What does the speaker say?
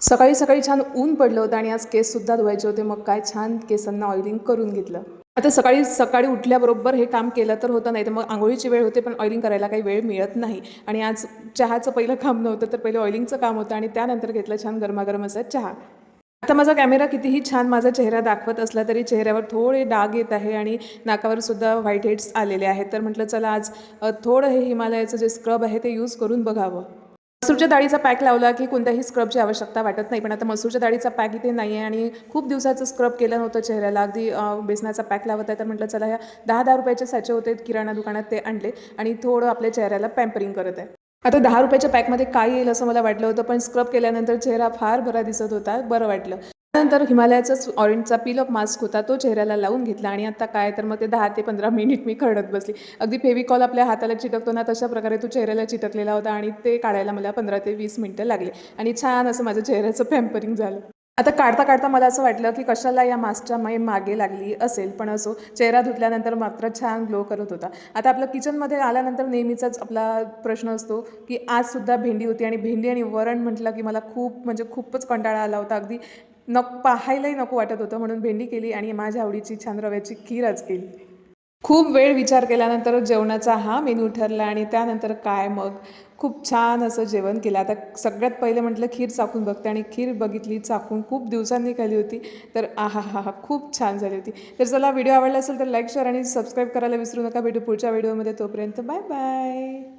सकाळी सकाळी छान ऊन पडलं होतं आणि आज केससुद्धा धुवायचे होते. मग काय छान केसांना ऑइलिंग करून घेतलं. आता सकाळी सकाळी उठल्याबरोबर हे काम केलं तर होतं, नाही तर मग अंघोळीची वेळ होते, पण ऑइलिंग करायला काही वेळ मिळत नाही. आणि आज चहाचं पहिलं काम नव्हतं, तर पहिलं ऑइलिंगचं काम होतं आणि त्यानंतर घेतलं छान गरमागरम असा चहा. आता माझा कॅमेरा कितीही छान माझा चेहरा दाखवत असला तरी चेहऱ्यावर थोडे डाग येत आहे आणि नाकावर सुद्धा व्हाईट हेड्स आलेले आहेत. तर म्हटलं चला आज थोडं हे हिमालयाचं जे स्क्रब आहे ते यूज करून बघावं. मसूरच्या डाळीचा पॅक लावला की कोणत्याही स्क्रबची आवश्यकता वाटत नाही, पण आता मसूरच्या डाळीचा पॅक इथे नाही आहे आणि खूप दिवसाचं स्क्रब केलं नव्हतं चेहऱ्याला. अगदी बेसनाचा पॅक लावत आहे, तर म्हटलं चला ह्या 10-10 रुपयाचे साचे होते किराणा दुकानात, ते आणले आणि थोडं आपल्या चेहऱ्याला पॅम्परिंग करत आहे. आता 10 रुपयाच्या पॅकमध्ये काय येईल असं मला वाटलं होतं, पण स्क्रब केल्यानंतर चेहरा फार बरा दिसत होता, बरं वाटलं. त्यानंतर हिमालयाचाच ऑरेंजचा पील ऑफ मास्क होता, तो चेहऱ्याला लावून घेतला आणि आता काय तर मग ते 10 ते 15 मिनिट मी खरडत बसली. अगदी फेविकॉल आपल्या हाताला चिटकतो ना, तशा प्रकारे तो चेहऱ्याला चिटकलेला होता आणि ते काढायला मला 15 ते 20 मिनिटं लागले आणि छान असं माझं चेहऱ्याचं पॅम्परिंग झालं. आता काढता काढता मला असं वाटलं की कशाला या मास्कच्या मागे लागली असेल, पण असो चेहरा धुतल्यानंतर मात्र छान ग्लो करत होता. आता आपलं किचनमध्ये आल्यानंतर नेहमीचाच आपला प्रश्न असतो की आजसुद्धा भेंडी होती आणि भेंडी आणि वरण म्हटलं की मला खूप म्हणजे खूपच कंटाळा आला होता. अगदी पाहायलाही नको वाटत होतं, म्हणून भेंडी केली आणि माझ्या आवडीची छान रव्याची खीर आज केली. खूप वेळ विचार केल्यानंतर जेवणाचा हा मेनू ठरला आणि त्यानंतर काय मग खूप छान असं जेवण केलं. आता सगळ्यात पहिले म्हटलं खीर चाखून बघते आणि खीर बघितली चाखून, खूप दिवसांनी खाल्ली होती. तर आहाहाहा! खूप छान झाली होती. तर चला, व्हिडिओ आवडला असेल तर लाईक, शेअर आणि सबस्क्राईब करायला विसरू नका. भेटू पुढच्या व्हिडिओमध्ये. तोपर्यंत बाय बाय.